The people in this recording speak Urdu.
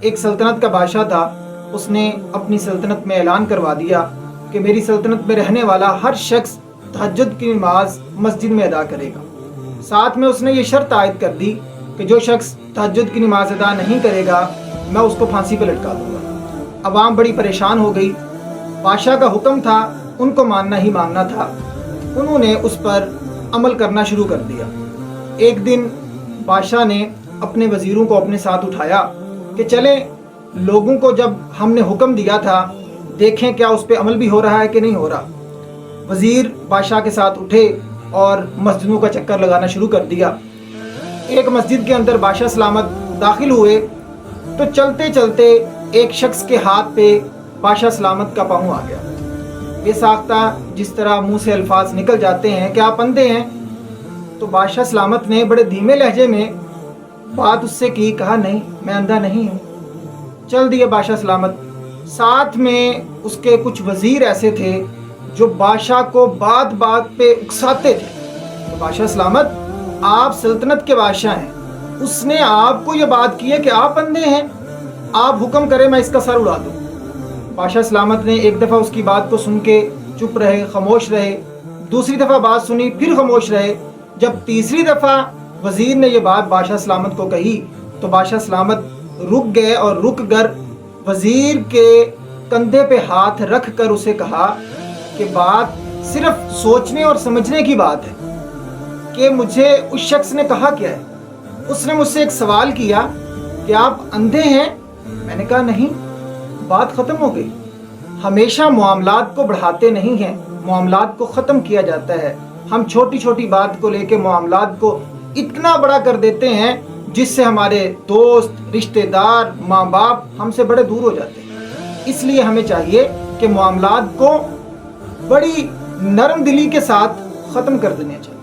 ایک سلطنت کا بادشاہ تھا، اس نے اپنی سلطنت میں اعلان کروا دیا کہ میری سلطنت میں رہنے والا ہر شخص تہجد کی نماز مسجد میں ادا کرے گا۔ ساتھ میں اس نے یہ شرط عائد کر دی کہ جو شخص تہجد کی نماز ادا نہیں کرے گا میں اس کو پھانسی پہ لٹکا دوں گا۔ عوام بڑی پریشان ہو گئی، بادشاہ کا حکم تھا، ان کو ماننا ہی ماننا تھا۔ انہوں نے اس پر عمل کرنا شروع کر دیا۔ ایک دن بادشاہ نے اپنے وزیروں کو اپنے ساتھ اٹھایا کہ چلیں لوگوں کو جب ہم نے حکم دیا تھا دیکھیں کیا اس پہ عمل بھی ہو رہا ہے کہ نہیں ہو رہا۔ وزیر بادشاہ کے ساتھ اٹھے اور مسجدوں کا چکر لگانا شروع کر دیا۔ ایک مسجد کے اندر بادشاہ سلامت داخل ہوئے تو چلتے چلتے ایک شخص کے ہاتھ پہ بادشاہ سلامت کا پاؤں آ گیا۔ بے ساختہ جس طرح منہ سے الفاظ نکل جاتے ہیں کہ آپ اندھے ہیں، تو بادشاہ سلامت نے بڑے دھیمے لہجے میں بات اس سے کی، کہا نہیں میں اندھا نہیں ہوں۔ چل دیے بادشاہ سلامت۔ ساتھ میں اس کے کچھ وزیر ایسے تھے جو بادشاہ کو بات بات پہ اکساتے تھے۔ تو بادشاہ سلامت آپ سلطنت کے بادشاہ ہیں، اس نے آپ کو یہ بات کی ہے کہ آپ اندھے ہیں، آپ حکم کریں میں اس کا سر اڑا دوں۔ بادشاہ سلامت نے ایک دفعہ اس کی بات کو سن کے چپ رہے، خاموش رہے، دوسری دفعہ بات سنی پھر خاموش رہے۔ جب تیسری دفعہ وزیر نے یہ بات بادشاہ سلامت کو کہی تو بادشاہ سلامت رک گئے اور رک کر وزیر کے کندھے پہ ہاتھ رکھ کر اسے کہا کہ بات صرف سوچنے اور سمجھنے کی بات ہے کہ مجھے اس شخص نے کہا کیا ہے۔ اس نے مجھ سے ایک سوال کیا کہ آپ اندھے ہیں، میں نے کہا نہیں، بات ختم ہو گئی۔ ہمیشہ معاملات کو بڑھاتے نہیں ہیں، معاملات کو ختم کیا جاتا ہے۔ ہم چھوٹی چھوٹی بات کو لے کے معاملات کو اتنا بڑا کر دیتے ہیں جس سے ہمارے دوست، رشتہ دار، ماں باپ ہم سے بڑے دور ہو جاتے ہیں۔ اس لیے ہمیں چاہیے کہ معاملات کو بڑی نرم دلی کے ساتھ ختم کر دینے چاہیے۔